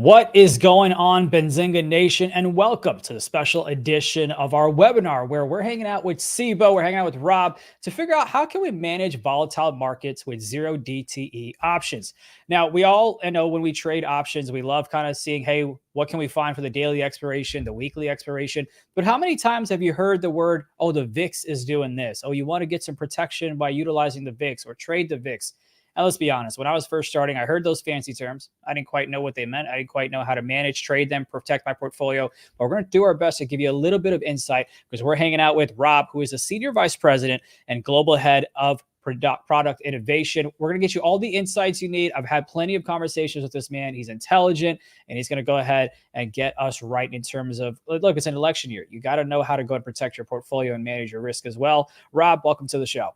What is going on, Benzinga Nation? And welcome to the special edition of our webinar where we're hanging out with Cboe, we're hanging out with Rob to figure out how can we manage volatile markets with zero DTE options. Now, we all know when we trade options, we love kind of seeing, hey, what can we find for the daily expiration, the weekly expiration? But how many times have you heard the word, oh, the VIX is doing this? Oh, you want to get some protection by utilizing the VIX or trade the VIX? Now, let's be honest. When I was first starting, I heard those fancy terms. I didn't quite know what they meant. I didn't quite know how to manage, trade them, protect my portfolio. But we're going to do our best to give you a little bit of insight because we're hanging out with Rob, who is the Senior Vice President and Global Head of Product Innovation. We're going to get you all the insights you need. I've had plenty of conversations with this man. He's intelligent, and he's going to go ahead and get us right in terms of, look, it's an election year. You got to know how to go and protect your portfolio and manage your risk as well. Rob, welcome to the show.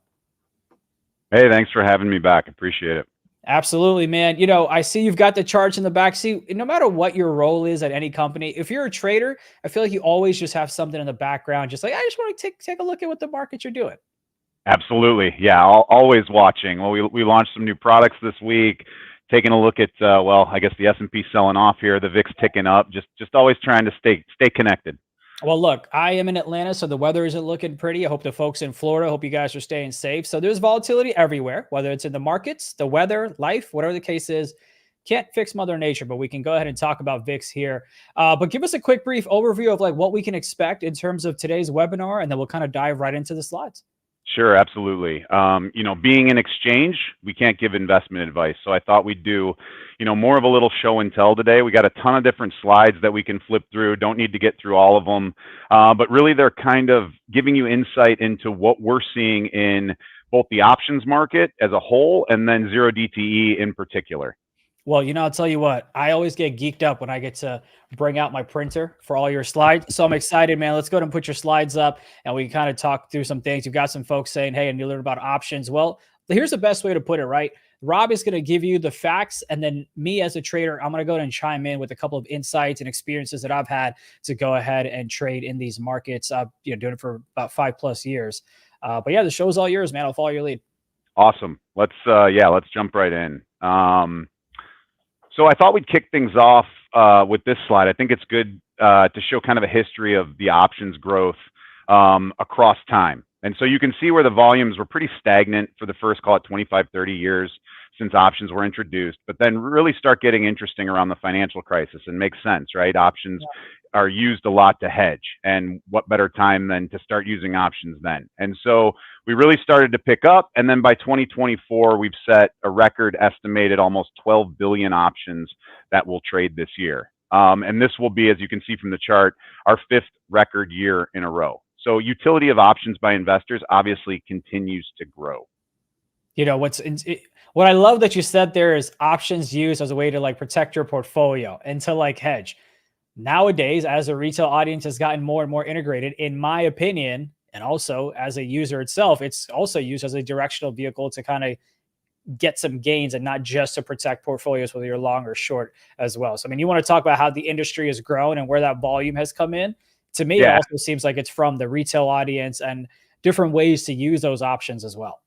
Hey, thanks for having me back. Appreciate it. Absolutely, man. You know, I see you've got the charts in the back. See, no matter what your role is at any company, if you're a trader, I feel like you always just have something in the background. Just like, I just want to take a look at what the markets are doing. Absolutely. Yeah, always watching. Well, we launched some new products this week, taking a look at, I guess the S&P selling off here, the VIX ticking up, just always trying to stay connected. Well, look, I am in Atlanta, so the weather isn't looking pretty. I hope the folks in Florida, hope you guys are staying safe. So there's volatility everywhere, whether it's in the markets, the weather, life, whatever the case is. Can't fix Mother Nature, but we can go ahead and talk about VIX here. But give us a quick brief overview of like what we can expect in terms of today's webinar, and then we'll kind of dive right into the slides. Sure, absolutely. Being an exchange, we can't give investment advice. So I thought we'd do, more of a little show and tell today. We got a ton of different slides that we can flip through. Don't need to get through all of them. But really, they're kind of giving you insight into what we're seeing in both the options market as a whole and then zero DTE in particular. Well, I'll tell you what, I always get geeked up when I get to bring out my printer for all your slides. So I'm excited, man. Let's go ahead and put your slides up and we can kind of talk through some things. You've got some folks saying, hey, and you learn about options. Well, here's the best way to put it, right? Rob is going to give you the facts. And then me as a trader, I'm going to go ahead and chime in with a couple of insights and experiences that I've had to go ahead and trade in these markets. Doing it for about 5+ years. But yeah, the show's all yours, man. I'll follow your lead. Awesome. Let's jump right in. So I thought we'd kick things off with this slide. I think it's good to show kind of a history of the options growth across time. And so you can see where the volumes were pretty stagnant for the first, call it 25, 30 years since options were introduced, but then really start getting interesting around the financial crisis, and makes sense, right? Options are used a lot to hedge, and what better time than to start using options then? And so we really started to pick up, and then by 2024, we've set a record estimated almost 12 billion options that will trade this year. And this will be, as you can see from the chart, our 5th record year in a row. So utility of options by investors obviously continues to grow. What I love that you said there is options used as a way to like protect your portfolio and to like hedge. Nowadays, as a retail audience has gotten more and more integrated, in my opinion, and also as a user itself, it's also used as a directional vehicle to kind of get some gains and not just to protect portfolios, whether you're long or short as well. So, I mean, you want to talk about how the industry has grown and where that volume has come in. To me, It also seems like it's from the retail audience and different ways to use those options as well.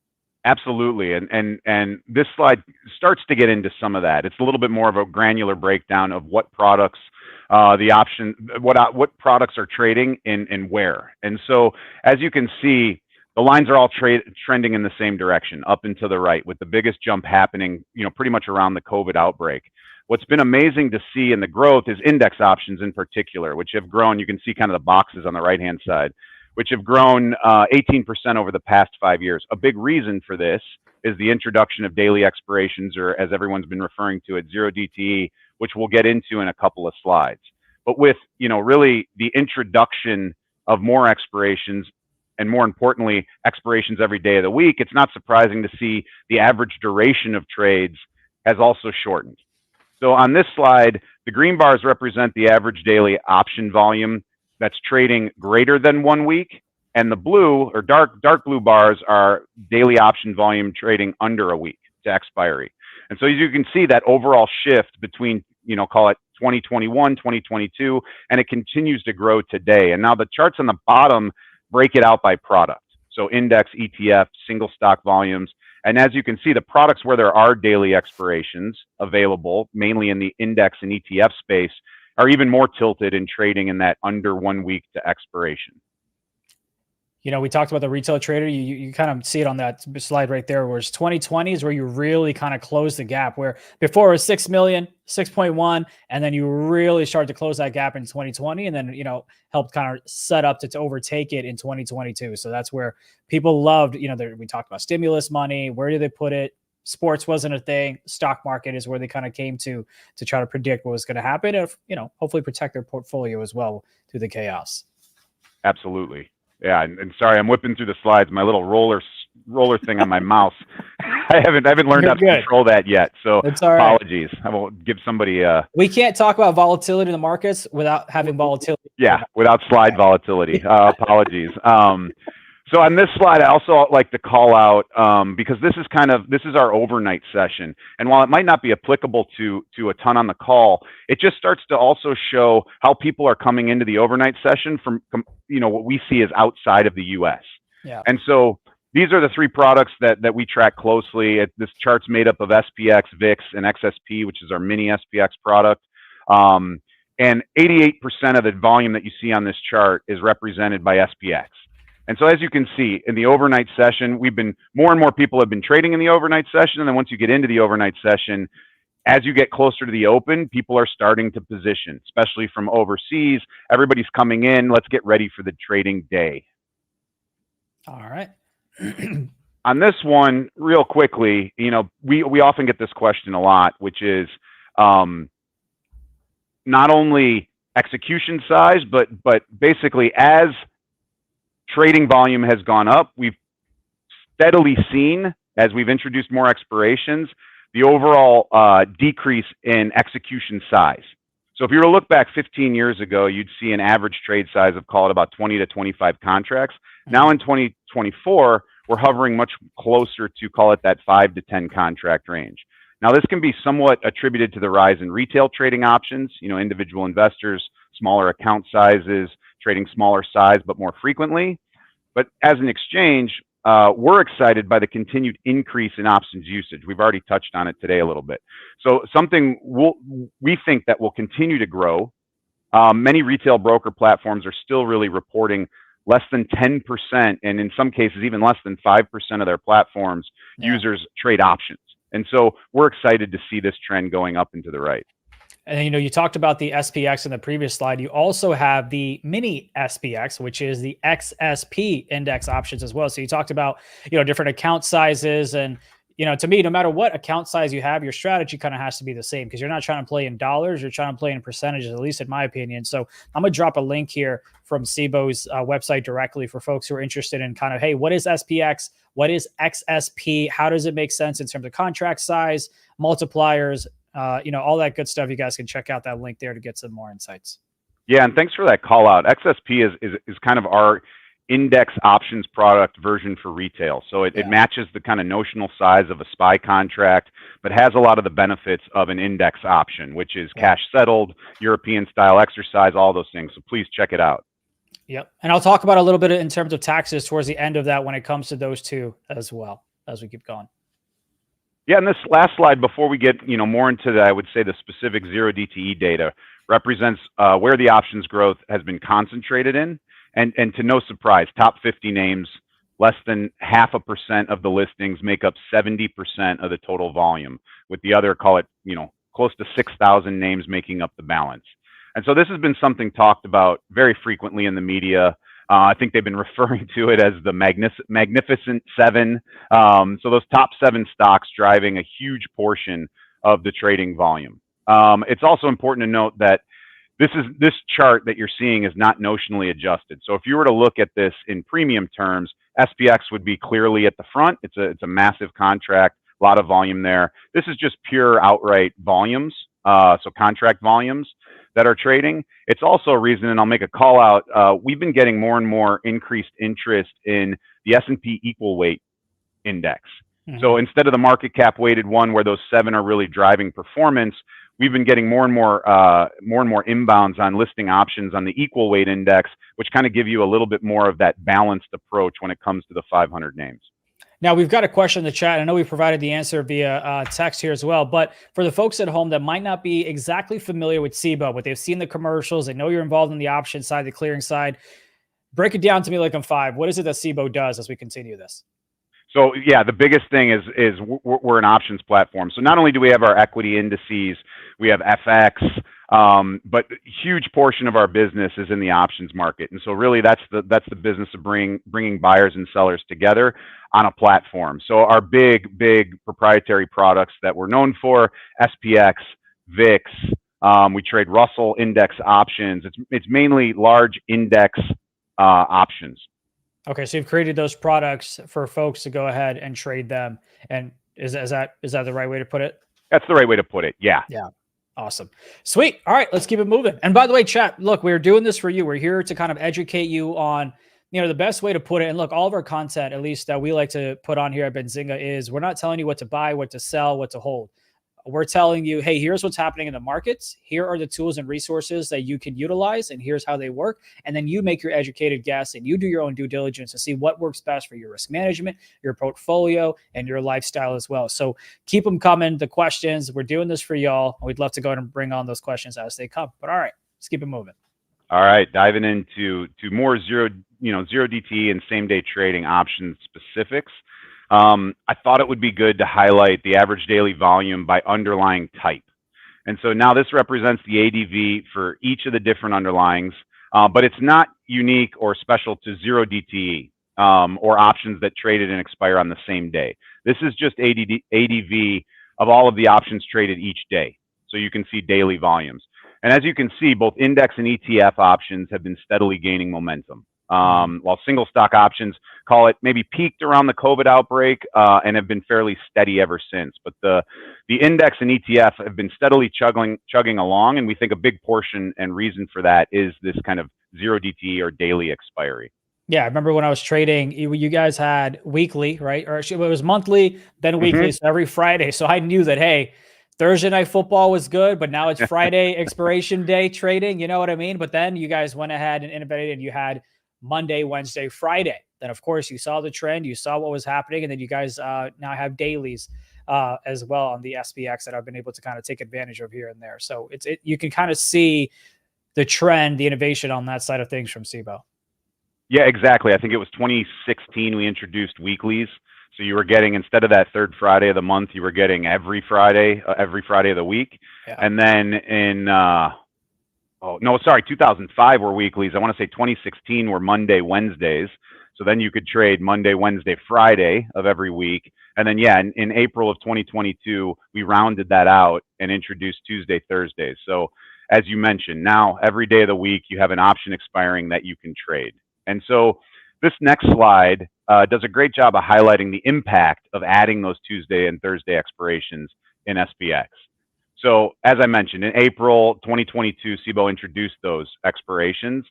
Absolutely. And this slide starts to get into some of that. It's a little bit more of a granular breakdown of what products what products are trading and where. And so as you can see, the lines are all trending in the same direction, up and to the right, with the biggest jump happening, pretty much around the COVID outbreak. What's been amazing to see in the growth is index options in particular, which have grown. You can see kind of the boxes on the right-hand side, which have grown 18% over the past 5 years. A big reason for this is the introduction of daily expirations, or as everyone's been referring to it, zero DTE, which we'll get into in a couple of slides. But with, really the introduction of more expirations, and more importantly, expirations every day of the week, it's not surprising to see the average duration of trades has also shortened. So on this slide, the green bars represent the average daily option volume that's trading greater than 1 week, and the blue or dark blue bars are daily option volume trading under a week to expiry. And so as you can see, that overall shift between, call it 2021, 2022, and it continues to grow today. And now the charts on the bottom break it out by product. So index, ETF, single stock volumes. And as you can see, the products where there are daily expirations available, mainly in the index and ETF space, are even more tilted in trading in that under 1 week to expiration. You know, we talked about the retail trader. You kind of see it on that slide right there, where it's 2020 is where you really kind of close the gap, where before it was 6 million, 6.1, and then you really started to close that gap in 2020, and then, you know, helped kind of set up to overtake it in 2022. So that's where people loved, you know, we talked about stimulus money. Where do they put it? Sports wasn't a thing. Stock market is where they kind of came to try to predict what was going to happen, and, you know, hopefully protect their portfolio as well through the chaos. Absolutely. Yeah, and sorry, I'm whipping through the slides. My little roller thing on my mouse. I haven't learned how to control that yet. So apologies. Right. I will give somebody. We can't talk about volatility in the markets without having volatility. Yeah, without slide volatility. Apologies. So on this slide, I also like to call out, because this is our overnight session. And while it might not be applicable to a ton on the call, it just starts to also show how people are coming into the overnight session from, you know, what we see as outside of the US. Yeah. And so these are the three products that we track closely. This chart's made up of SPX, VIX, and XSP, which is our mini SPX product. And 88% of the volume that you see on this chart is represented by SPX. And so as you can see in the overnight session, more and more people have been trading in the overnight session. And then once you get into the overnight session, as you get closer to the open, people are starting to position, especially from overseas. Everybody's coming in. Let's get ready for the trading day. All right. On this one, real quickly, you know, we often get this question a lot, which is not only execution size, but basically as trading volume has gone up, we've steadily seen, as we've introduced more expirations, the overall decrease in execution size. So if you were to look back 15 years ago, you'd see an average trade size of, call it, about 20 to 25 contracts. Now in 2024, we're hovering much closer to, call it, that 5 to 10 contract range. Now, this can be somewhat attributed to the rise in retail trading options, you know, individual investors, smaller account sizes, trading smaller size but more frequently. But as an exchange, we're excited by the continued increase in options usage. We've already touched on it today a little bit. So something we think that will continue to grow. Many retail broker platforms are still really reporting less than 10%, and in some cases even less than 5% of their platforms users trade options. And so we're excited to see this trend going up and to the right. And, you know, you talked about the SPX in the previous slide. You also have the mini SPX, which is the XSP index options as well. So you talked about, you know, different account sizes. And, you know, to me, no matter what account size you have, your strategy kind of has to be the same, because you're not trying to play in dollars. You're trying to play in percentages, at least in my opinion. So I'm going to drop a link here from Cboe's website directly for folks who are interested in kind of, hey, what is SPX? What is XSP? How does it make sense in terms of contract size, multipliers? You know, all that good stuff. You guys can check out that link there to get some more insights. Yeah, and thanks for that call out. XSP is kind of our index options product version for retail. So it matches the kind of notional size of a SPY contract, but has a lot of the benefits of an index option, which is cash settled, European style exercise, all those things. So please check it out. Yep. And I'll talk about a little bit in terms of taxes towards the end of that when it comes to those two as well, as we keep going. Yeah, and this last slide, before we get more into the, I would say the specific 0DTE data, represents where the options growth has been concentrated in. And to no surprise, top 50 names, less than 0.5% of the listings make up 70% of the total volume, with the other, call it, close to 6,000 names making up the balance. And so this has been something talked about very frequently in the media. I think they've been referring to it as the Magnificent Seven. So those top 7 stocks driving a huge portion of the trading volume. It's also important to note that this chart that you're seeing is not notionally adjusted. So if you were to look at this in premium terms, SPX would be clearly at the front. It's a massive contract, a lot of volume there. This is just pure outright volumes, so contract volumes that are trading. It's also a reason, and I'll make a call out, we've been getting more and more increased interest in the S&P equal weight index. Mm-hmm. So instead of the market cap weighted one where those 7 are really driving performance, we've been getting more and more inbounds on listing options on the equal weight index, which kind of give you a little bit more of that balanced approach when it comes to the 500 names. Now, we've got a question in the chat. I know we provided the answer via text here as well, but for the folks at home that might not be exactly familiar with Cboe, but they've seen the commercials, they know you're involved in the option side, the clearing side, break it down to me like I'm five. What is it that Cboe does as we continue this? So yeah, the biggest thing is we're an options platform. So not only do we have our equity indices, we have FX, but a huge portion of our business is in the options market. And so really that's the business of bringing buyers and sellers together on a platform. So our big proprietary products that we're known for: SPX, VIX. We trade Russell index options. It's mainly large index options. Okay, so you've created those products for folks to go ahead and trade them. And is that the right way to put it? That's the right way to put it. Yeah. Yeah. Awesome. Sweet. All right, let's keep it moving. And by the way, chat, look, we're doing this for you. We're here to kind of educate you on, the best way to put it. And look, all of our content, at least that we like to put on here at Benzinga, is we're not telling you what to buy, what to sell, what to hold. We're telling you, hey, here's what's happening in the markets. Here are the tools and resources that you can utilize, and here's how they work. And then you make your educated guess and you do your own due diligence to see what works best for your risk management, your portfolio, and your lifestyle as well. So keep them coming. The questions, we're doing this for y'all. We'd love to go ahead and bring on those questions as they come. But all right, let's keep it moving. All right, diving into more zero DTE and same day trading options specifics. I thought it would be good to highlight the average daily volume by underlying type. And so now this represents the ADV for each of the different underlyings, but it's not unique or special to zero DTE or options that traded and expire on the same day. This is just ADV of all of the options traded each day. So you can see daily volumes. And as you can see, both index and ETF options have been steadily gaining momentum. While single stock options, call it, maybe peaked around the COVID outbreak and have been fairly steady ever since. But the index and ETF have been steadily chugging along, and we think a big portion and reason for that is this kind of zero DTE or daily expiry. Yeah, I remember when I was trading, you guys had weekly, right? Or it was monthly, then weekly, so every Friday. So I knew that, hey, Thursday night football was good, but now it's Friday expiration day trading. You know what I mean? But then you guys went ahead and innovated, and you had Monday, Wednesday, Friday. Then, of course, you saw the trend, you saw what was happening, and then you guys now have dailies as well on the SPX that I've been able to kind of take advantage of here and there. So you can kind of see the trend, the innovation on that side of things from Cboe. Yeah, exactly. I think it was 2016 we introduced weeklies. So you were getting, instead of that third Friday of the month, you were getting every Friday of the week. Yeah. And then in 2005 were weeklies. I want to say 2016 were Monday, Wednesdays. So then you could trade Monday, Wednesday, Friday of every week. And then, in April of 2022, we rounded that out and introduced Tuesday, Thursdays. So as you mentioned, now every day of the week, you have an option expiring that you can trade. And so this next slide does a great job of highlighting the impact of adding those Tuesday and Thursday expirations in SPX. So as I mentioned, in April 2022, Cboe introduced those expirations.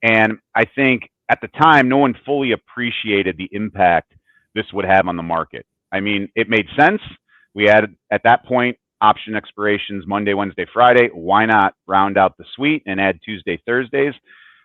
And I think at the time, no one fully appreciated the impact this would have on the market. I mean, it made sense. We had, at that point, option expirations Monday, Wednesday, Friday. Why not round out the suite and add Tuesday, Thursdays?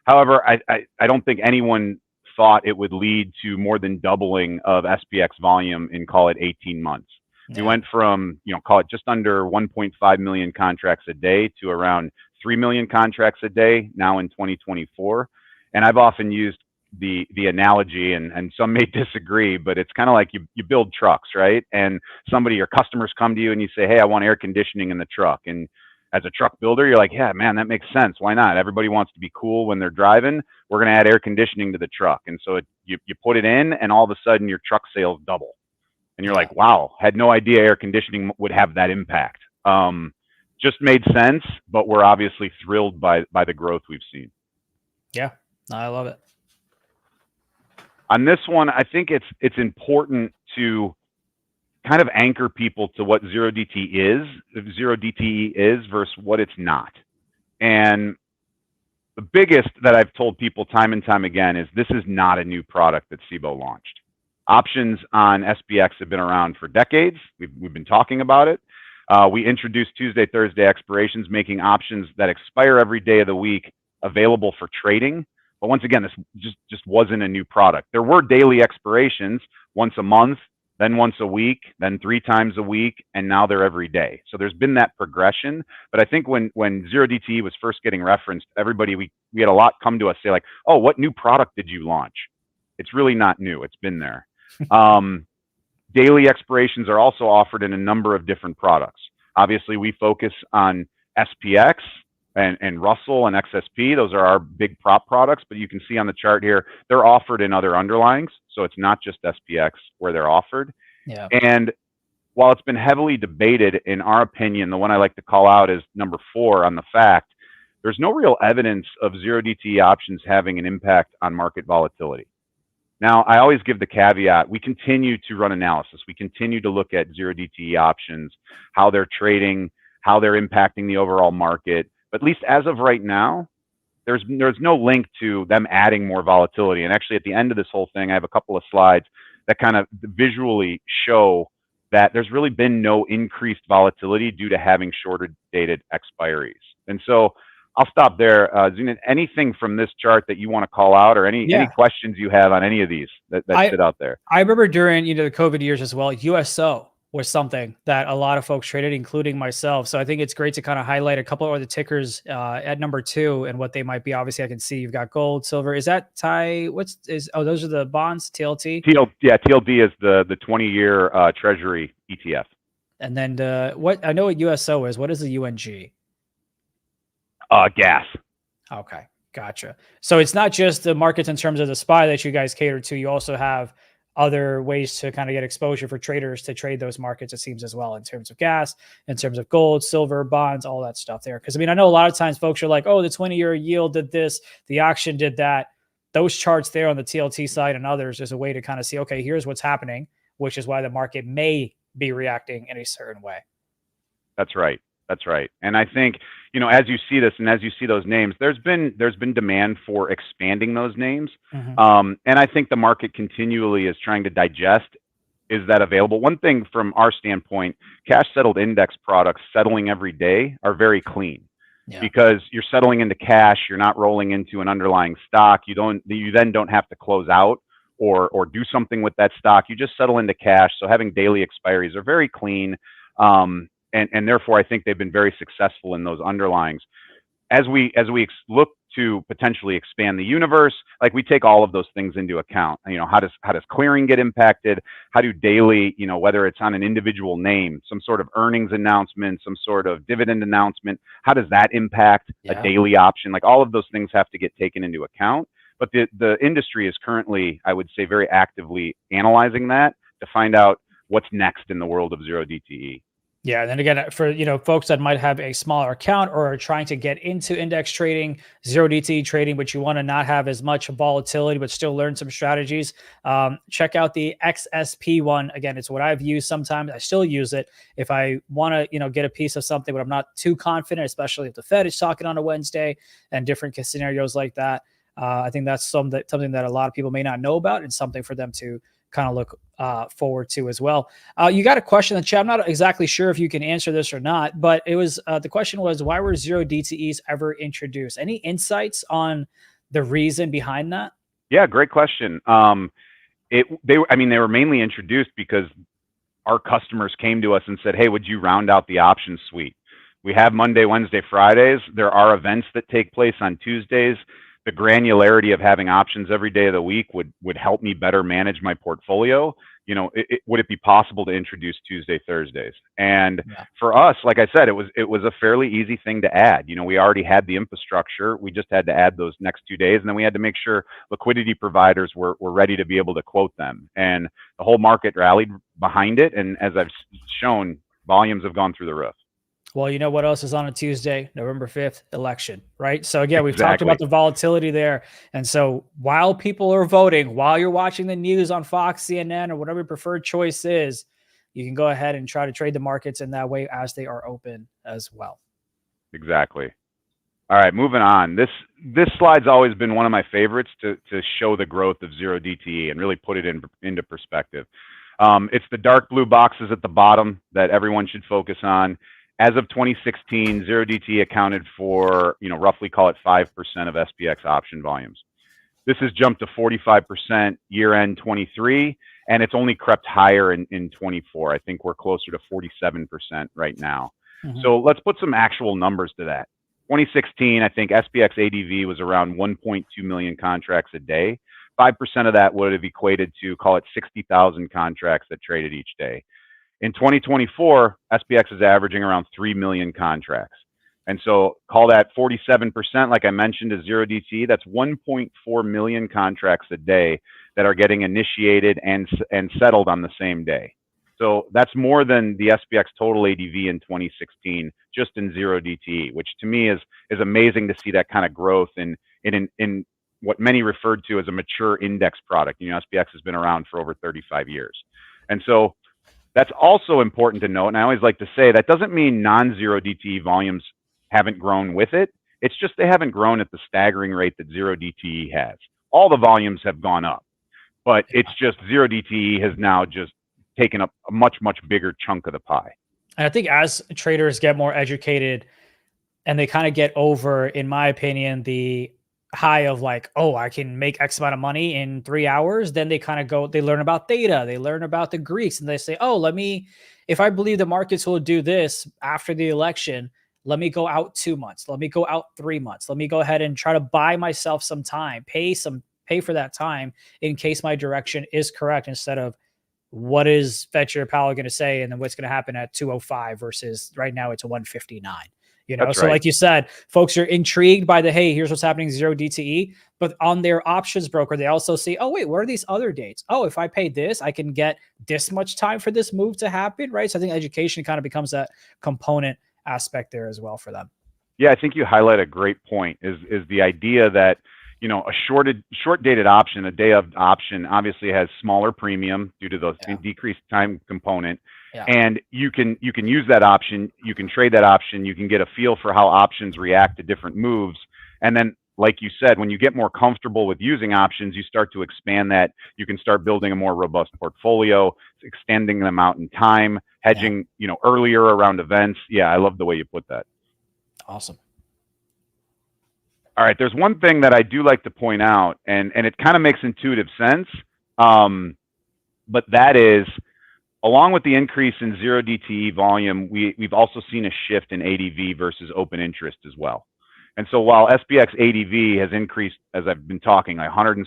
However, I don't think anyone thought it would lead to more than doubling of SPX volume in, call it, 18 months. We went from, call it just under 1.5 million contracts a day to around 3 million contracts a day now in 2024. And I've often used the analogy, and some may disagree, but it's kind of like you build trucks, right? And your customers come to you and you say, hey, I want air conditioning in the truck. And as a truck builder, you're like, yeah, man, that makes sense. Why not? Everybody wants to be cool when they're driving. We're going to add air conditioning to the truck. And so you put it in, and all of a sudden your truck sales double. And you're like, wow, had no idea air conditioning would have that impact. Just made sense, but we're obviously thrilled by the growth we've seen. Yeah, I love it. On this one, I think it's important to kind of anchor people to what zero DTE is versus what it's not. And the biggest that I've told people time and time again is this is not a new product that Cboe launched. Options on SPX have been around for decades. We've been talking about it. We introduced Tuesday, Thursday expirations, making options that expire every day of the week available for trading But once again, this just wasn't a new product. There were daily expirations once a month, then once a week, then 3 times a week, and now they're every day. So there's been that progression. But I think when 0DTE was first getting referenced, everybody, we had a lot come to us say like, oh, what new product did you launch? It's really not new. It's been there. Daily expirations are also offered in a number of different products. Obviously, we focus on SPX and Russell and XSP. Those are our big prop products, but you can see on the chart here, they're offered in other underlyings. So it's not just SPX where they're offered. Yeah. And while it's been heavily debated, in our opinion, the one I like to call out is number 4 on the fact, there's no real evidence of 0DTE options having an impact on market volatility. Now, I always give the caveat, we continue to run analysis. We continue to look at 0DTE options, how they're trading, how they're impacting the overall market. But at least as of right now, there's no link to them adding more volatility. And actually, at the end of this whole thing, I have a couple of slides that kind of visually show that there's really been no increased volatility due to having shorter dated expiries. And so I'll stop there. Zina, anything from this chart that you want to call out, or any questions you have on any of these that sit out there? I remember during the COVID years as well, USO was something that a lot of folks traded, including myself. So I think it's great to kind of highlight a couple of the tickers at number 2 and what they might be. Obviously, I can see you've got gold, silver. Is that TI? Those are the bonds, TLT? TLD is the 20-year Treasury ETF. And then I know what USO is. What is the UNG? Gas. Okay, gotcha. So it's not just the markets in terms of the SPY that you guys cater to. You also have other ways to kind of get exposure for traders to trade those markets, it seems, as well, in terms of gas, in terms of gold, silver, bonds, all that stuff there. Because, I mean, I know a lot of times folks are like, oh, the 20-year yield did this, the auction did that. Those charts there on the TLT side and others is a way to kind of see, okay, here's what's happening, which is why the market may be reacting in a certain way. That's right. That's right. And I think, as you see this and as you see those names, there's been demand for expanding those names. And I think the market continually is trying to digest, is that available? One thing from our standpoint, cash settled index products settling every day are very clean. Because you're settling into cash, you're not rolling into an underlying stock. You then don't have to close out or do something with that stock. You just settle into cash. So having daily expiries are very clean. And therefore, I think they've been very successful in those underlyings. As we look to potentially expand the universe, like, we take all of those things into account. How does clearing get impacted? How do daily, whether it's on an individual name, some sort of earnings announcement, some sort of dividend announcement, how does that impact a daily option? Like, all of those things have to get taken into account. But the industry is currently, I would say, very actively analyzing that to find out what's next in the world of 0DTE. Yeah. And then again, for, folks that might have a smaller account or are trying to get into index trading, 0DTE trading, but you want to not have as much volatility, but still learn some strategies, check out the XSP one. Again, it's what I've used sometimes. I still use it if I want to, get a piece of something, but I'm not too confident, especially if the Fed is talking on a Wednesday and different scenarios like that. I think that's something that a lot of people may not know about, and something for them to kind of look forward to as well. You got a question in the chat. I'm not exactly sure if you can answer this or not, but it was the question was, why were 0DTEs ever introduced? Any insights on the reason behind that? Yeah, great question. They were mainly introduced because our customers came to us and said, hey, would you round out the option suite? We have Monday, Wednesday, Fridays. There are events that take place on Tuesdays. The granularity of having options every day of the week would help me better manage my portfolio. Would it be possible to introduce Tuesday, Thursdays? And for us, like I said, it was a fairly easy thing to add. We already had the infrastructure. We just had to add those next 2 days, and then we had to make sure liquidity providers were ready to be able to quote them. And the whole market rallied behind it. And as I've shown, volumes have gone through the roof. Well, you know what else is on a Tuesday? November 5th, election, right? So again, we've talked about the volatility there. And so while people are voting, while you're watching the news on Fox, CNN, or whatever your preferred choice is, you can go ahead and try to trade the markets in that way as they are open as well. Exactly. All right, moving on. This slide's always been one of my favorites to show the growth of 0DTE and really put it into perspective. It's the dark blue boxes at the bottom that everyone should focus on. As of 2016, 0DTE accounted for, roughly call it 5% of SPX option volumes. This has jumped to 45% year-end 23, and it's only crept higher in 24. I think we're closer to 47% right now. Mhm. So let's put some actual numbers to that. 2016, I think SPX ADV was around 1.2 million contracts a day. 5% of that would have equated to, call it 60,000 contracts that traded each day. In 2024, SPX is averaging around 3 million contracts. And so call that 47%, like I mentioned, is 0DTE. That's 1.4 million contracts a day that are getting initiated and settled on the same day. So that's more than the SPX total ADV in 2016, just in 0DTE, which to me is amazing to see that kind of growth in what many referred to as a mature index product. You know, SPX has been around for over 35 years. And so that's also important to note. And I always like to say that doesn't mean non-zero DTE volumes haven't grown with it. It's just they haven't grown at the staggering rate that zero DTE has. All the volumes have gone up, but it's just zero DTE has now just taken up a much, much bigger chunk of the pie. And I think as traders get more educated and they kind of get over, in my opinion, the high of like, oh, I can make X amount of money in 3 hours, then they kind of go, they learn about data, they learn about the Greeks, and they say, oh, if I believe the markets will do this after the election, let me go out 2 months, let me go out 3 months, let me go ahead and try to buy myself some time, pay for that time in case my direction is correct, instead of what is Fed Chair Powell going to say and then what's going to happen at 205 versus right now it's a 159. You know, That's so right. like you said, folks are intrigued by the, hey, here's what's happening, zero DTE, but on their options broker, they also see, oh, wait, what are these other dates? Oh, if I pay this, I can get this much time for this move to happen, right? So I think education kind of becomes that component aspect there as well for them. Yeah, I think you highlight a great point, is the idea that, you know, a short dated option, a day of option, obviously has smaller premium due to the decreased time component. Yeah. And you can use that option, you can trade that option, you can get a feel for how options react to different moves. And then, like you said, when you get more comfortable with using options, you start to expand that. You can start building a more robust portfolio, extending them out in time, hedging, you know, earlier around events. Yeah, I love the way you put that. Awesome. All right, there's one thing that I do like to point out, and it kind of makes intuitive sense, but that is, along with the increase in zero DTE volume, we've also seen a shift in ADV versus open interest as well. And so while SPX ADV has increased, as I've been talking, like 170%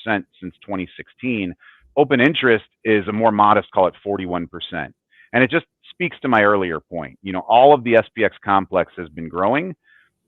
since 2016, open interest is a more modest, call it 41%. And it just speaks to my earlier point. You know, all of the SPX complex has been growing,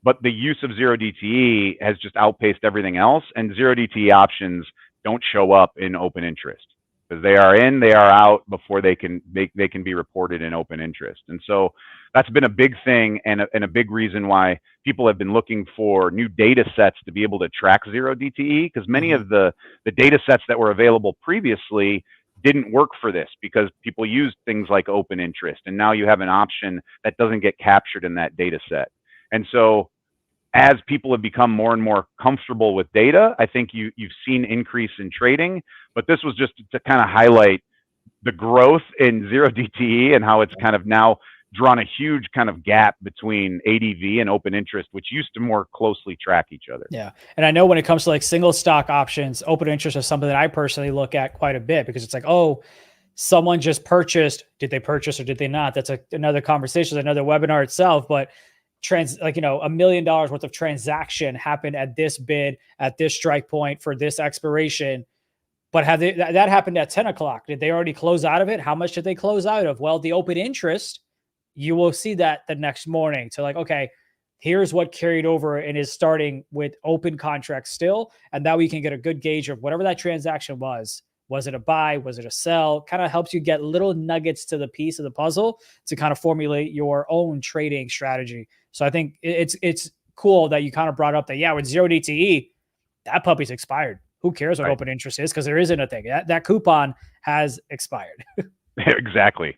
but the use of zero DTE has just outpaced everything else, and zero DTE options don't show up in open interest because they are in, they are out before they can be reported in open interest. And so that's been a big thing, and a big reason why people have been looking for new data sets to be able to track zero DTE, because many of the data sets that were available previously didn't work for this because people used things like open interest, and now you have an option that doesn't get captured in that data set. And so as people have become more and more comfortable with data, I think you've seen increase in trading, but this was just to kind of highlight the growth in zero DTE and how it's kind of now drawn a huge kind of gap between ADV and open interest, which used to more closely track each other. Yeah. And I know when it comes to like single stock options, open interest is something that I personally look at quite a bit, because it's like, oh, someone just purchased, did they purchase or did they not? That's another conversation, another webinar itself, but like, you know, $1 million worth of transaction happened at this bid, at this strike point for this expiration. But that happened at 10 o'clock. Did they already close out of it? How much did they close out of? Well, the open interest, you will see that the next morning. So like, okay, here's what carried over and is starting with open contracts still. And now we can get a good gauge of whatever that transaction was. Was it a buy? Was it a sell? Kind of helps you get little nuggets to the piece of the puzzle to kind of formulate your own trading strategy. So I think it's cool that you kind of brought up that, yeah, with zero DTE, that puppy's expired. Who cares what open interest is? Because there isn't a thing. That coupon has expired. Exactly.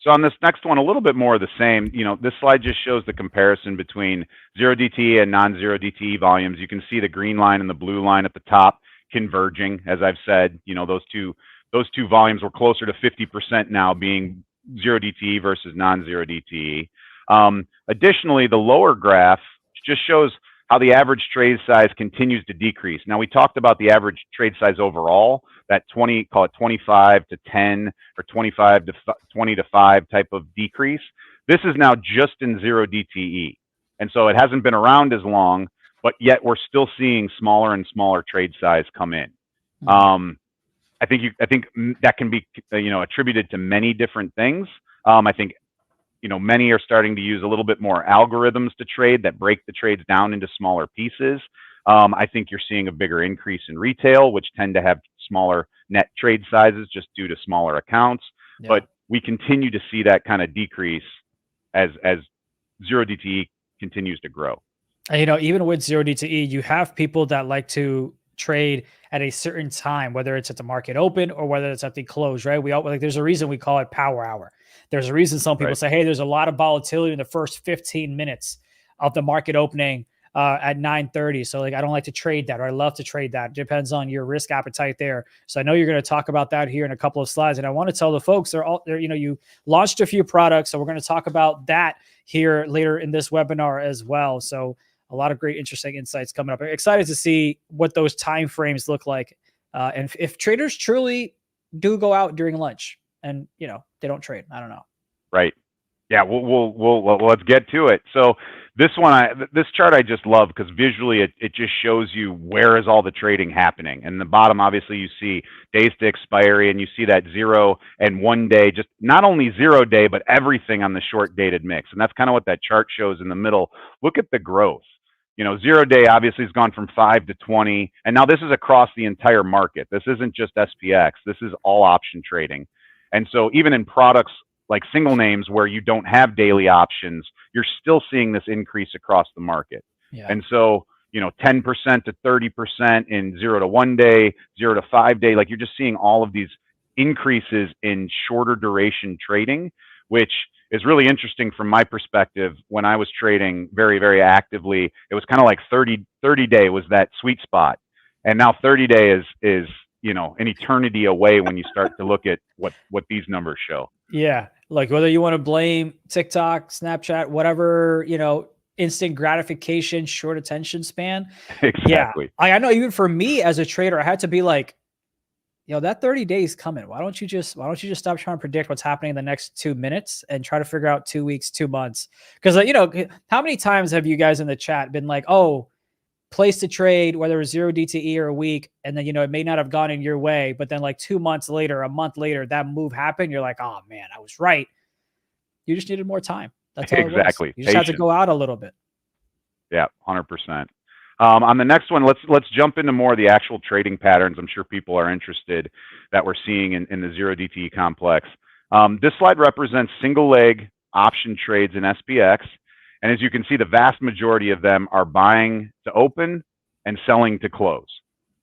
So on this next one, a little bit more of the same. You know, this slide just shows the comparison between zero DTE and non-zero DTE volumes. You can see the green line and the blue line at the top converging. As I've said, you know, those two volumes were closer to 50% now, being zero DTE versus non-zero DTE. Additionally, the lower graph just shows how the average trade size continues to decrease. Now, we talked about the average trade size overall, that 20, call it 25 to 10 or 25 to 20 to 5 type of decrease. This is now just in 0 DTE. And so it hasn't been around as long, but yet we're still seeing smaller and smaller trade size come in. I think that can be attributed to many different things. I think many are starting to use a little bit more algorithms to trade that break the trades down into smaller pieces. I think you're seeing a bigger increase in retail, which tend to have smaller net trade sizes just due to smaller accounts. Yeah. But we continue to see that kind of decrease as 0 DTE continues to grow. And, even with 0 DTE, you have people that like to trade at a certain time, whether it's at the market open or whether it's at the close, right? There's a reason we call it power hour. There's a reason some people say, hey, there's a lot of volatility in the first 15 minutes of the market opening at 9:30. So I don't like to trade that, or I love to trade that. It depends on your risk appetite there. So I know you're going to talk about that here in a couple of slides. And I want to tell the folks you launched a few products. So we're going to talk about that here later in this webinar as well. So a lot of great, interesting insights coming up. I'm excited to see what those time frames look like. And if traders truly do go out during lunch and, they don't trade, I don't know. Right. Yeah. Well, let's get to it. So this chart I just love because visually it just shows you where is all the trading happening. And the bottom, obviously you see days to expiry, and you see that 0 and 1 day, just not only 0 day, but everything on the short dated mix. And that's kind of what that chart shows in the middle. Look at the growth. 0 day obviously has gone from 5 to 20. And now this is across the entire market. This isn't just SPX. This is all option trading. And so even in products like single names where you don't have daily options, you're still seeing this increase across the market. Yeah. And so, 10% to 30% in 0 to 1 day, 0 to 5 day, like you're just seeing all of these increases in shorter duration trading, which is really interesting from my perspective. When I was trading very, very actively, it was kind of like 30 day was that sweet spot. And now 30 day is an eternity away when you start to look at what these numbers show. Yeah. Like whether you want to blame TikTok, Snapchat, whatever, instant gratification, short attention span. Exactly. Yeah. I know even for me as a trader, I had to be like, that 30 days coming. Why don't you just stop trying to predict what's happening in the next 2 minutes and try to figure out 2 weeks, 2 months? Because, how many times have you guys in the chat been like, oh, place to trade, whether it's 0 DTE or a week, and then, it may not have gone in your way, but then like 2 months later, a month later, that move happened. You're like, oh man, I was right. You just needed more time. That's all exactly. It was. You just had to go out a little bit. Yeah, 100%. On the next one, let's jump into more of the actual trading patterns. I'm sure people are interested that we're seeing in the 0 DTE complex. This slide represents single leg option trades in SPX. And as you can see, the vast majority of them are buying to open and selling to close.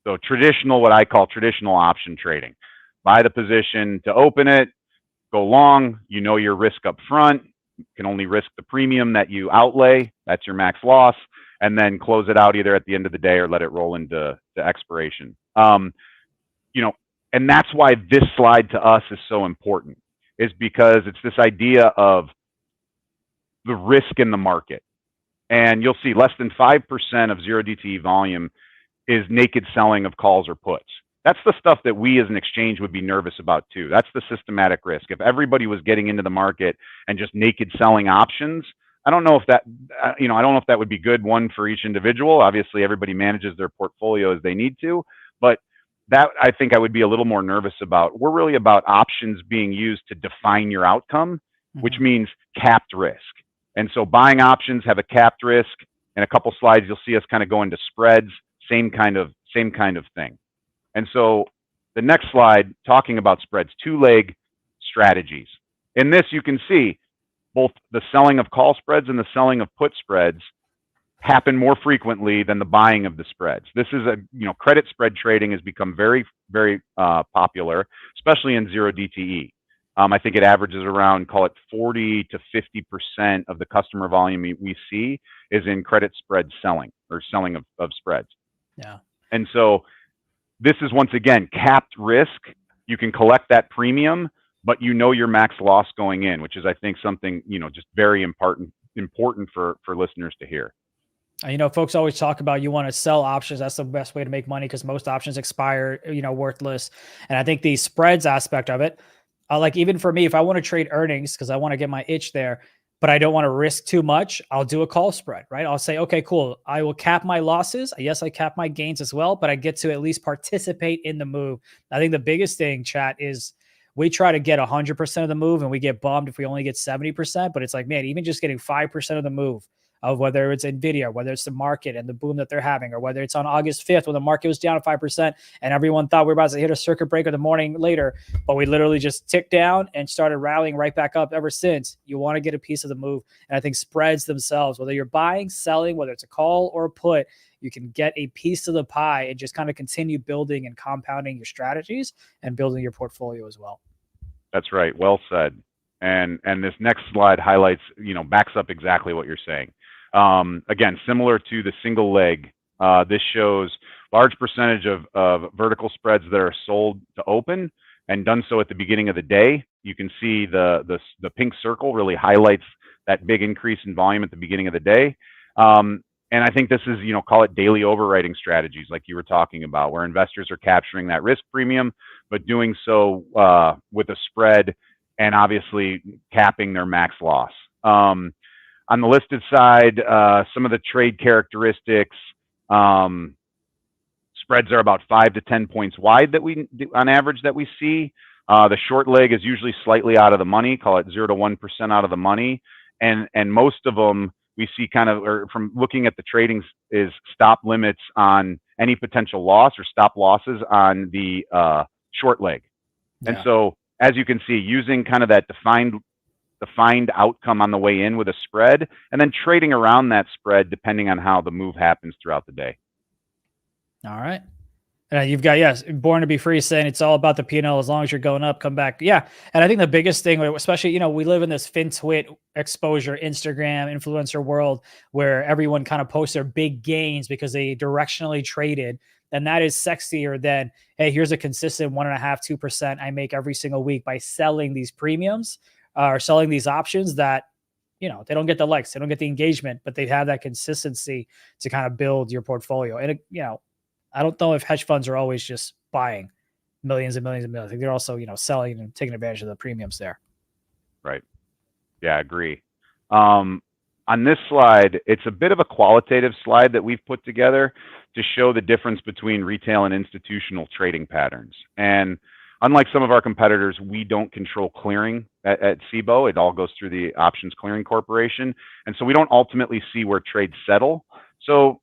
So what I call traditional option trading. Buy the position to open it, go long, your risk up front, you can only risk the premium that you outlay, that's your max loss, and then close it out either at the end of the day or let it roll into the expiration. And that's why this slide to us is so important, is because it's this idea of the risk in the market. And you'll see less than 5% of 0 DTE volume is naked selling of calls or puts. That's the stuff that we as an exchange would be nervous about too. That's the systematic risk. If everybody was getting into the market and just naked selling options, I don't know if that would be good one for each individual. Obviously, everybody manages their portfolio as they need to, but that I think I would be a little more nervous about. We're really about options being used to define your outcome, which means capped risk. And so buying options have a capped risk. In a couple slides, you'll see us kind of go into spreads, same kind of thing. And so the next slide, talking about spreads, 2-leg strategies. In this, you can see both the selling of call spreads and the selling of put spreads happen more frequently than the buying of the spreads. This is credit spread trading has become very, very popular, especially in 0 DTE. I think it averages around, call it 40 to 50% of the customer volume we see is in credit spread selling or selling of spreads. Yeah. And so this is, once again, capped risk. You can collect that premium, but your max loss going in, which is, I think, something, just very important for listeners to hear. Folks always talk about you want to sell options. That's the best way to make money because most options expire, worthless. And I think the spreads aspect of it, like even for me, if I want to trade earnings because I want to get my itch there, but I don't want to risk too much, I'll do a call spread, right? I'll say, okay, cool. I will cap my losses. Yes, I cap my gains as well, but I get to at least participate in the move. I think the biggest thing, chat, is we try to get 100% of the move and we get bummed if we only get 70%. But it's like, man, even just getting 5% of the move of whether it's Nvidia, whether it's the market and the boom that they're having, or whether it's on August 5th when the market was down 5% and everyone thought we were about to hit a circuit breaker the morning later, but we literally just ticked down and started rallying right back up ever since. You want to get a piece of the move. And I think spreads themselves, whether you're buying, selling, whether it's a call or a put, you can get a piece of the pie and just kind of continue building and compounding your strategies and building your portfolio as well. That's right. Well said. And this next slide highlights, backs up exactly what you're saying. Again, similar to the single leg, this shows large percentage of vertical spreads that are sold to open and done so at the beginning of the day. You can see the pink circle really highlights that big increase in volume at the beginning of the day. And I think this is, call it daily overwriting strategies like you were talking about, where investors are capturing that risk premium, but doing so with a spread and obviously capping their max loss. On the listed side, some of the trade characteristics, spreads are about 5 to 10 points wide on average that we see. The short leg is usually slightly out of the money, call it 0 to 1% out of the money. And most of them we see or from looking at the tradings, is stop limits on any potential loss or stop losses on the short leg. Yeah. And so as you can see, using kind of that defined outcome on the way in with a spread, and then trading around that spread depending on how the move happens throughout the day. All right. You've got, yes, Born to Be Free saying it's all about the P&L. As long as you're going up, come back. Yeah. And I think the biggest thing, especially, we live in this FinTwit exposure, Instagram, influencer world where everyone kind of posts their big gains because they directionally traded. And that is sexier than, hey, here's a consistent 1.5%, 2% I make every single week by selling these premiums or selling these options that, they don't get the likes, they don't get the engagement, but they have that consistency to kind of build your portfolio. And, I don't know if hedge funds are always just buying millions and millions and millions. I think they're also, selling and taking advantage of the premiums there. Right. Yeah, I agree. On this slide, it's a bit of a qualitative slide that we've put together to show the difference between retail and institutional trading patterns. And unlike some of our competitors, we don't control clearing at Cboe. It all goes through the Options Clearing Corporation. And so we don't ultimately see where trades settle. So,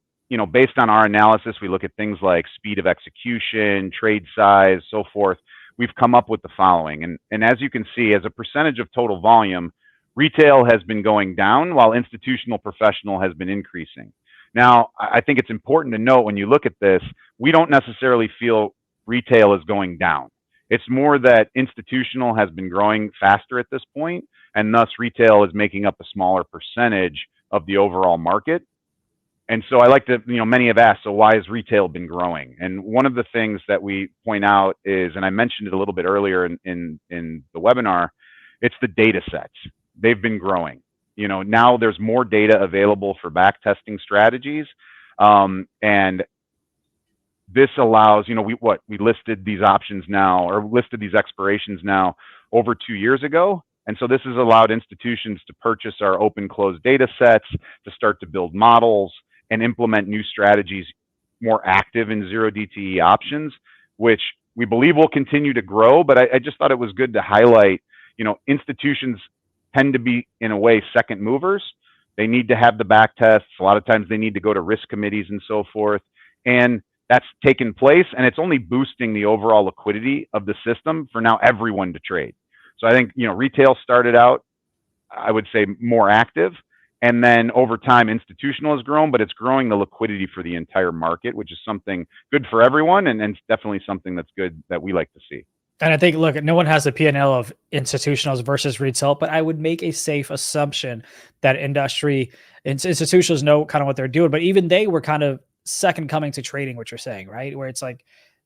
based on our analysis, we look at things like speed of execution, trade size, so forth. We've come up with the following. And as you can see, as a percentage of total volume, retail has been going down while institutional professional has been increasing. Now, I think it's important to note when you look at this, we don't necessarily feel retail is going down. It's more that institutional has been growing faster at this point, and thus retail is making up a smaller percentage of the overall market. And so I like to, many have asked, so why has retail been growing? And one of the things that we point out is, and I mentioned it a little bit earlier in the webinar, it's the data sets. They've been growing. Now there's more data available for back testing strategies. And this allows, we listed these options now, or listed these expirations now over 2 years ago. And so this has allowed institutions to purchase our open closed data sets, to start to build models and implement new strategies more active in zero DTE options, which we believe will continue to grow. But I just thought it was good to highlight, institutions tend to be, in a way, second movers. They need to have the back tests. A lot of times they need to go to risk committees and so forth. And that's taken place, and it's only boosting the overall liquidity of the system for now everyone to trade. So I think, retail started out, I would say, more active. And then over time, institutional has grown, but it's growing the liquidity for the entire market, which is something good for everyone. And it's definitely something that's good that we like to see. And I think, look, no one has a P&L of institutionals versus retail, but I would make a safe assumption that institutionals know kind of what they're doing, but even they were kind of second coming to trading, what you're saying, right? Where it's like,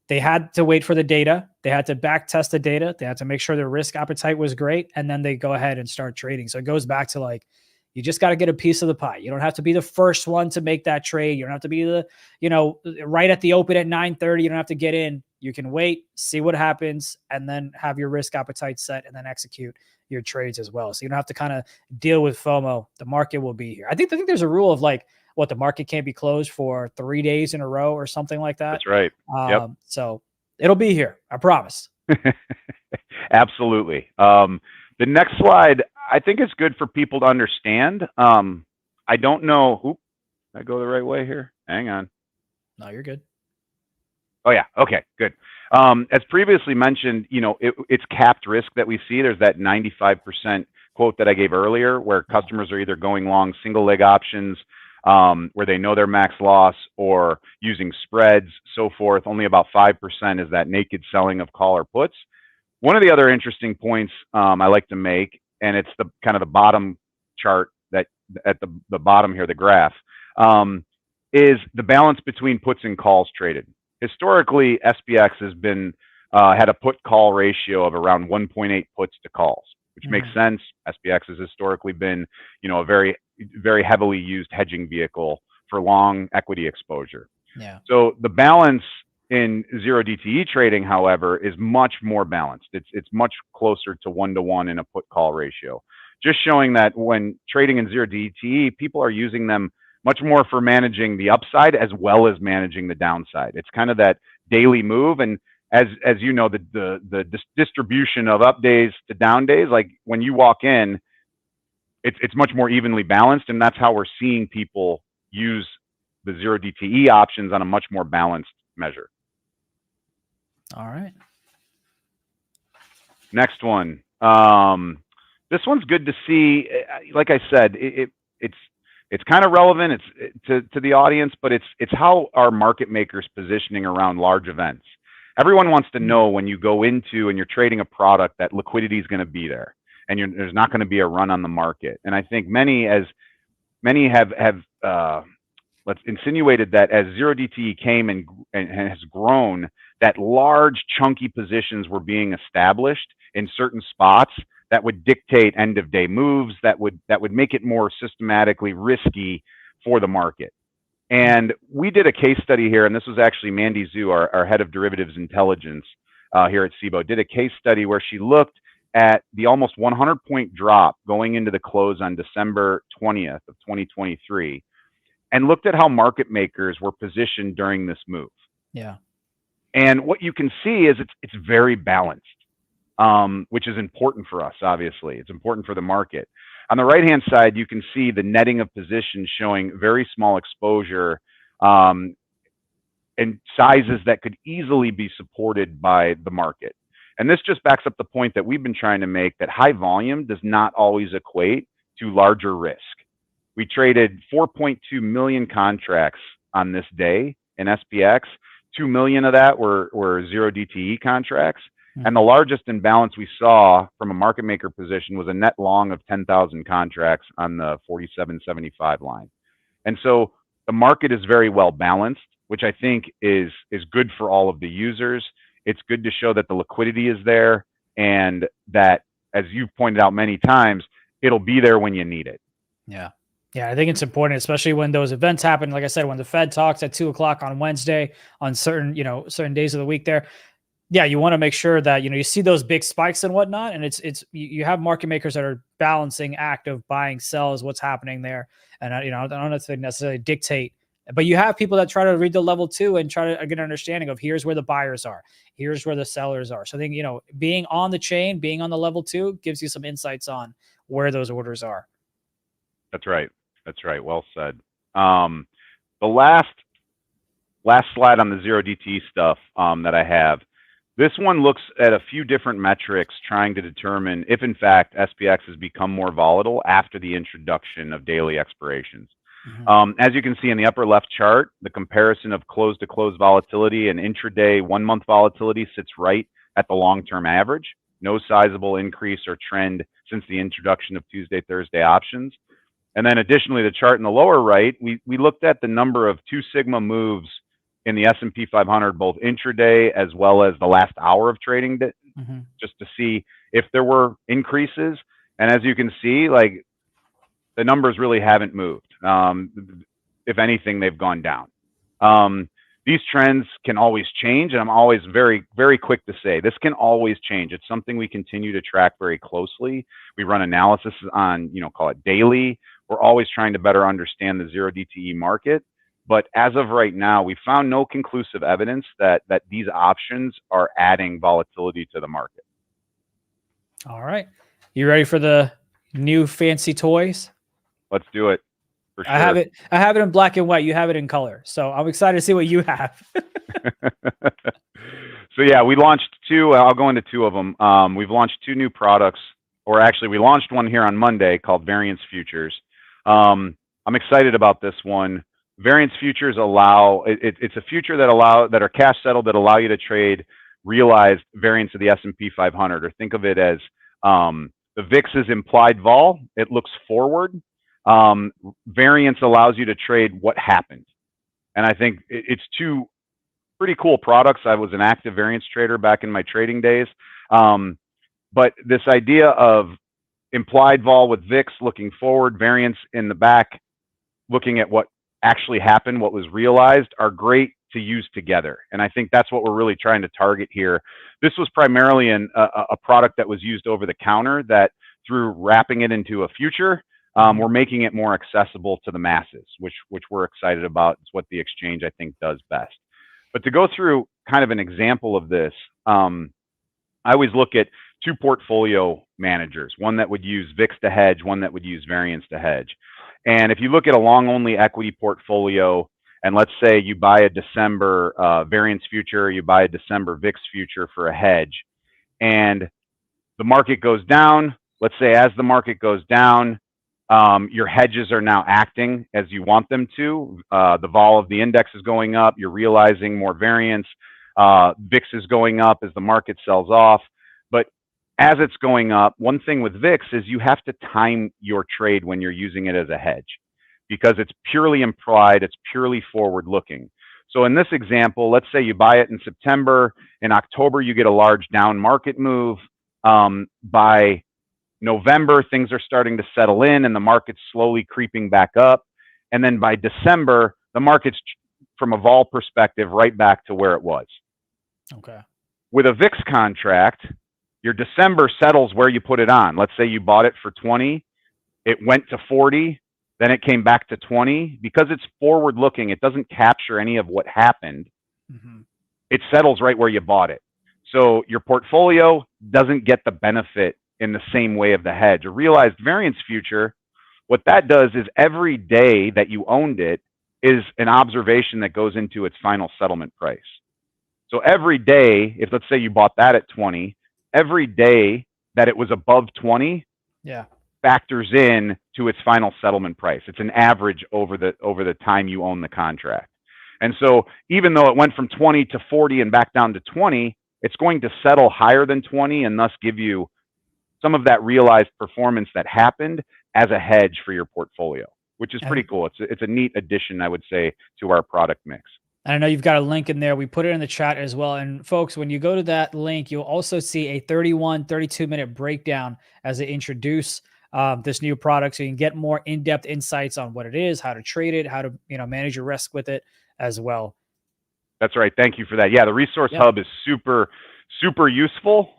they had to wait for the data. They had to back test the data. They had to make sure their risk appetite was great. And then they go ahead and start trading. So it goes back to like, You just got to get a piece of the pie. You don't have to be the first one to make that trade. You don't have to be the, right at the open at 9:30. You don't have to get in. You can wait, see what happens, and then have your risk appetite set and then execute your trades as well. So you don't have to kind of deal with FOMO. The market will be here. I think there's a rule of like what the market can't be closed for 3 days in a row or something like that. That's right. Yep. So it'll be here. I promise. Absolutely. The next slide, I think is good for people to understand. I don't know. Did I go the right way here? Hang on. No, you're good. Oh yeah. Okay, good. As previously mentioned, it's capped risk that we see. There's that 95% quote that I gave earlier where customers are either going long single leg options, where they know their max loss, or using spreads, so forth. Only about 5% is that naked selling of call or puts. One of the other interesting points I like to make, and it's the kind of the bottom chart that at the bottom here, the graph, is the balance between puts and calls traded. Historically, SPX has been had a put call ratio of around 1.8 puts to calls, which makes sense. SPX has historically been, a very, very heavily used hedging vehicle for long equity exposure. Yeah. So the balance in zero DTE trading, however, is much more balanced. It's much closer to 1-to-1 in a put call ratio. Just showing that when trading in zero DTE, people are using them much more for managing the upside as well as managing the downside. It's kind of that daily move. And as you know, the distribution of up days to down days, like when you walk in, it's much more evenly balanced. And that's how we're seeing people use the zero DTE options on a much more balanced measure. All right. Next one. This one's good to see. Like I said, it's kind of relevant to the audience, but it's how our market makers positioning around large events. Everyone wants to know when you go into and you're trading a product that liquidity is going to be there and there's not going to be a run on the market. And I think many have let's insinuated that as zero DTE came and has grown, that large chunky positions were being established in certain spots that would dictate end of day moves, that would make it more systematically risky for the market. And we did a case study here, and this was actually Mandy Zhu, our head of derivatives intelligence here at Cboe, did a case study where she looked at the almost 100-point drop going into the close on December 20th of 2023, and looked at how market makers were positioned during this move. Yeah. And what you can see is it's very balanced, which is important for us, obviously. It's important for the market. On the right-hand side, you can see the netting of positions showing very small exposure and sizes that could easily be supported by the market. And this just backs up the point that we've been trying to make, that high volume does not always equate to larger risk. We traded 4.2 million contracts on this day in SPX. 2 million of that were zero DTE contracts. And the largest imbalance we saw from a market maker position was a net long of 10,000 contracts on the 47.75 line. And so the market is very well balanced, which I think is good for all of the users. It's good to show that the liquidity is there and that, as you've pointed out many times, it'll be there when you need it. Yeah. Yeah, I think it's important, especially when those events happen. Like I said, when the Fed talks at 2:00 on Wednesday on certain days of the week there. Yeah, you want to make sure that, you see those big spikes and whatnot. And you have market makers that are balancing active buying, sells, what's happening there. And I don't necessarily dictate, but you have people that try to read the level two and try to get an understanding of here's where the buyers are, here's where the sellers are. So I think, being on the chain, being on the level two gives you some insights on where those orders are. That's right. That's right. Well said. The last slide on the zero DTE stuff that I have, this one looks at a few different metrics trying to determine if, in fact, SPX has become more volatile after the introduction of daily expirations. As you can see in the upper left chart, the comparison of close-to-close volatility and intraday one-month volatility sits right at the long-term average. No sizable increase or trend since the introduction of Tuesday, Thursday options. And then additionally, the chart in the lower right, we looked at the number of 2 sigma moves in the S&P 500, both intraday as well as the last hour of trading, just to see if there were increases. And as you can see, like the numbers really haven't moved. If anything, they've gone down. These trends can always change, and I'm always very, very quick to say this can always change. It's something we continue to track very closely. We run analysis on, call it daily. We're always trying to better understand the zero DTE market. But as of right now, we found no conclusive evidence that these options are adding volatility to the market. All right. You ready for the new fancy toys? Let's do it. For sure. I have it in black and white. You have it in color. So I'm excited to see what you have. So yeah, we launched two. I'll go into two of them. We've launched two new products, or actually we launched one here on Monday called Variance Futures. I'm excited about this one. Variance Futures it's a future that are cash settled, that allow you to trade realized variance of the S&P 500, or think of it as the VIX's implied vol. It looks forward. Variance allows you to trade what happened. And I think it's two pretty cool products. I was an active variance trader back in my trading days. But this idea of implied vol with VIX looking forward, variance in the back, looking at what actually happened, what was realized, are great to use together. And I think that's what we're really trying to target here. This was primarily a product that was used over the counter, that through wrapping it into a future, we're making it more accessible to the masses, which we're excited about. It's what the exchange, I think, does best. But to go through kind of an example of this, I always look at two portfolio managers, one that would use VIX to hedge, one that would use variance to hedge. And if you look at a long-only equity portfolio, and let's say you buy a December variance future, you buy a December VIX future for a hedge, and the market goes down. Let's say as the market goes down, your hedges are now acting as you want them to. The vol of the index is going up. You're realizing more variance. VIX is going up as the market sells off. But as it's going up, one thing with VIX is you have to time your trade when you're using it as a hedge, because it's purely implied, it's purely forward looking. So in this example, let's say you buy it in September. In October, you get a large down market move. By November, things are starting to settle in and the market's slowly creeping back up. And then by December, the market's, from a vol perspective, right back to where it was. Okay. With a VIX contract, your December settles where you put it on. Let's say you bought it for 20, it went to 40, then it came back to 20. Because it's forward looking, it doesn't capture any of what happened. It settles right where you bought it. So your portfolio doesn't get the benefit in the same way of the hedge. A realized variance future, what that does is every day that you owned it is an observation that goes into its final settlement price. So every day, if let's say you bought that at 20, every day that it was above 20, factors in to its final settlement price. It's an average over the time you own the contract. And so even though it went from 20 to 40 and back down to 20, it's going to settle higher than 20 and thus give you some of that realized performance that happened as a hedge for your portfolio, which is pretty cool. It's a neat addition, I would say, to our product mix. And I know you've got a link in there. We put it in the chat as well. And folks, when you go to that link, you'll also see a 32-minute breakdown as they introduce this new product, so you can get more in-depth insights on what it is, how to trade it, how to manage your risk with it as well. That's right. Thank you for that. Yeah, the resource hub is super, super useful.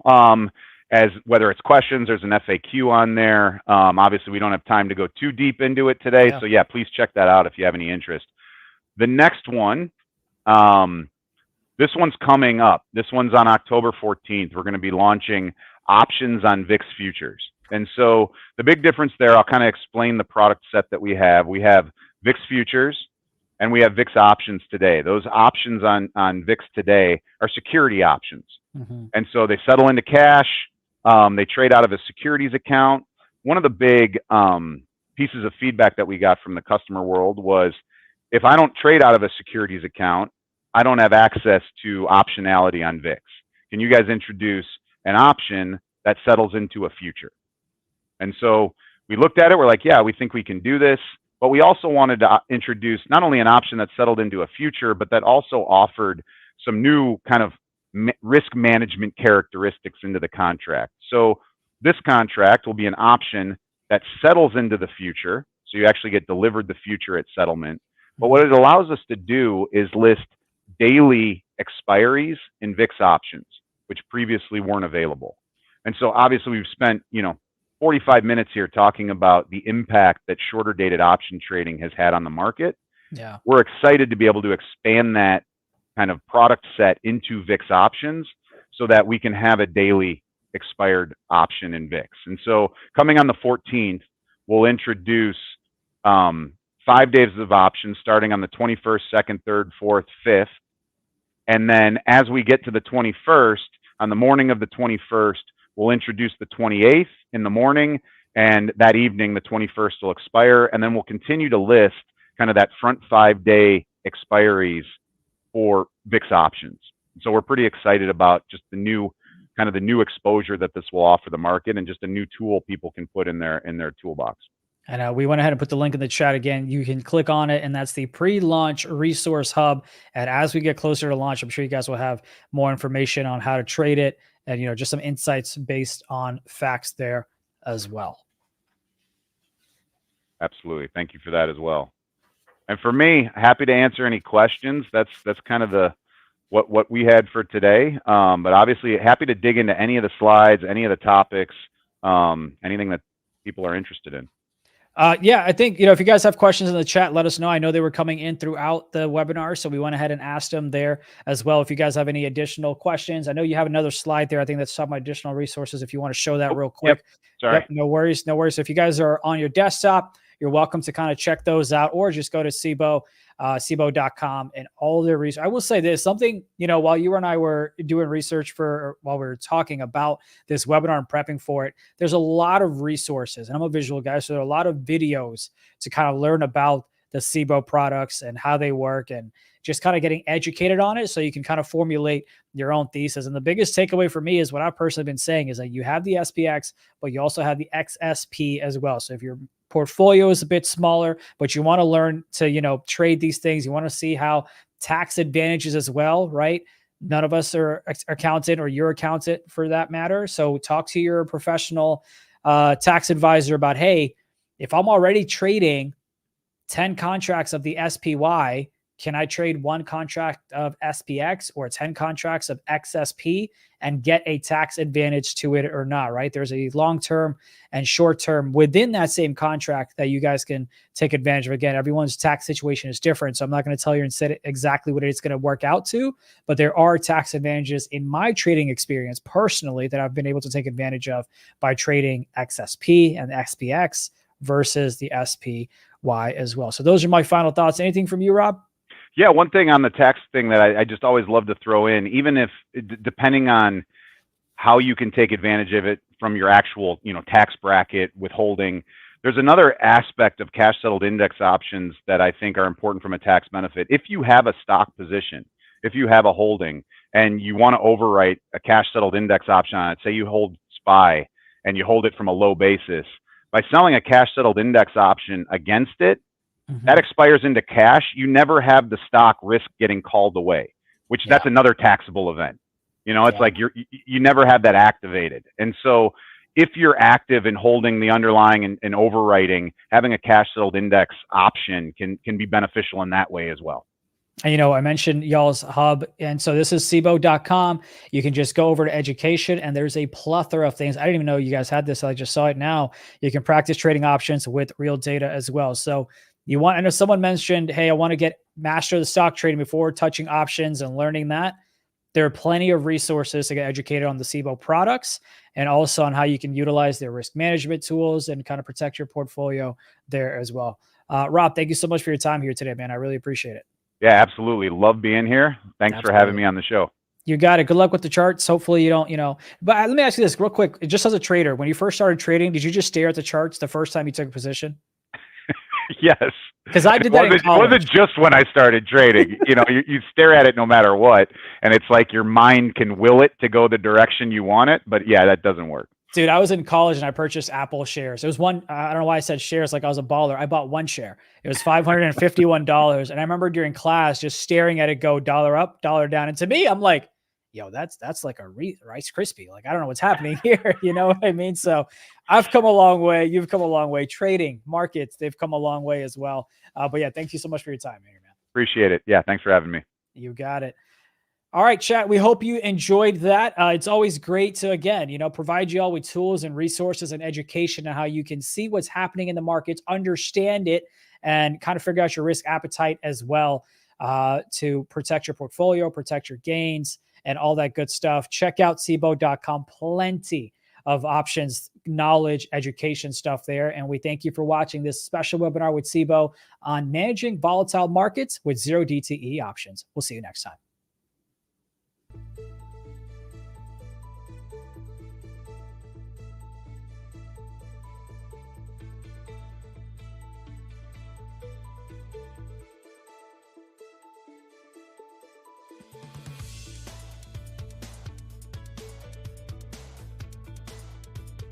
As whether it's questions, there's an FAQ on there. Obviously, we don't have time to go too deep into it today. So yeah, please check that out if you have any interest. The next one, this one's coming up. This one's on October 14th. We're going to be launching options on VIX futures. And so the big difference there, I'll kind of explain the product set that we have. We have VIX futures and we have VIX options today. Those options on VIX today are security options. And so they settle into cash. They trade out of a securities account. One of the big pieces of feedback that we got from the customer world was, if I don't trade out of a securities account, I don't have access to optionality on VIX. Can you guys introduce an option that settles into a future? And so we looked at it. We're like, yeah, we think we can do this. But we also wanted to introduce not only an option that settled into a future, but that also offered some new kind of risk management characteristics into the contract. So this contract will be an option that settles into the future. So you actually get delivered the future at settlement. But what it allows us to do is list daily expiries in VIX options, which previously weren't available. And so obviously we've spent, 45 minutes here talking about the impact that shorter dated option trading has had on the market. Yeah. We're excited to be able to expand that kind of product set into VIX options so that we can have a daily expired option in VIX. And so coming on the 14th, we'll introduce 5 days of options starting on the 21st, 2nd, 3rd, 4th, 5th. And then as we get to the 21st, on the morning of the 21st, we'll introduce the 28th in the morning, and that evening, the 21st will expire. And then we'll continue to list kind of that front 5-day expiries for VIX options. So we're pretty excited about just the new exposure that this will offer the market, and just a new tool people can put in their toolbox. And we went ahead and put the link in the chat again. You can click on it, and that's the pre-launch resource hub. And as we get closer to launch, I'm sure you guys will have more information on how to trade it, and just some insights based on facts there as well. Absolutely. Thank you for that as well. And for me, happy to answer any questions. That's kind of what we had for today. But obviously happy to dig into any of the slides, any of the topics, anything that people are interested in. Yeah, I think, if you guys have questions in the chat, let us know. I know they were coming in throughout the webinar, so we went ahead and asked them there as well. If you guys have any additional questions, I know you have another slide there. I think that's some additional resources if you want to show that real quick. Yep. Sorry. Yep, no worries. No worries. So if you guys are on your desktop, you're welcome to kind of check those out, or just go to Cboe, Cboe.com, and all their research. I will say this, something, while you and I were doing research while we were talking about this webinar and prepping for it, there's a lot of resources, and I'm a visual guy, so there are a lot of videos to kind of learn about the Cboe products and how they work, and just kind of getting educated on it so you can kind of formulate your own thesis. And the biggest takeaway for me is what I've personally been saying is that you have the SPX, but you also have the XSP as well. So if your portfolio is a bit smaller, but you want to learn to, trade these things, you want to see how tax advantages as well, right? None of us are accountant, or your accountant for that matter. So talk to your professional tax advisor about, hey, if I'm already trading 10 contracts of the SPY, can I trade 1 contract of SPX or 10 contracts of XSP and get a tax advantage to it or not, right? There's a long-term and short-term within that same contract that you guys can take advantage of. Again, everyone's tax situation is different, so I'm not going to tell you and say exactly what it's going to work out to, but there are tax advantages in my trading experience personally that I've been able to take advantage of by trading XSP and SPX versus the SPY as well. So those are my final thoughts. Anything from you, Rob? Yeah, one thing on the tax thing that I just always love to throw in, even if depending on how you can take advantage of it from your actual, tax bracket withholding, there's another aspect of cash settled index options that I think are important from a tax benefit. If you have a stock position, if you have a holding and you want to overwrite a cash settled index option on it, say you hold SPY and you hold it from a low basis, by selling a cash settled index option against it, that expires into cash, you never have the stock risk getting called away, which that's another taxable event. It's like you never have that activated. And so if you're active in holding the underlying and overwriting, having a cash settled index option can be beneficial in that way as well. And, I mentioned y'all's hub. And so this is Cboe.com. You can just go over to education, and there's a plethora of things. I didn't even know you guys had this. I just saw it now. You can practice trading options with real data as well. So I know someone mentioned, hey, I want to master the stock trading before touching options and learning that. There are plenty of resources to get educated on the Cboe products, and also on how you can utilize their risk management tools and kind of protect your portfolio there as well. Rob, thank you so much for your time here today, man. I really appreciate it. Yeah, absolutely. Love being here. Thanks for having me on the show. You got it. Good luck with the charts. Hopefully you don't, but let me ask you this real quick. Just as a trader, when you first started trading, did you just stare at the charts the first time you took a position? Yes. Because I did that in college. It wasn't just when I started trading. You stare at it no matter what, and it's like your mind can will it to go the direction you want it. But yeah, that doesn't work. Dude, I was in college and I purchased Apple shares. It was one, I don't know why I said shares like I was a baller. I bought one share. It was $551. And I remember during class just staring at it go dollar up, dollar down. And to me, I'm like, yo, that's like a Rice Krispie. Like, I don't know what's happening here. You know what I mean? So I've come a long way. You've come a long way. Trading markets, they've come a long way as well. But yeah, thank you so much for your time here, man. Appreciate it. Yeah, thanks for having me. You got it. All right, chat. We hope you enjoyed that. It's always great to, again, provide you all with tools and resources and education on how you can see what's happening in the markets, understand it, and kind of figure out your risk appetite as well, to protect your portfolio, protect your gains, and all that good stuff. Check out Cboe.com. Plenty of options, knowledge, education stuff there. And we thank you for watching this special webinar with Cboe on managing volatile markets with zero DTE options. We'll see you next time.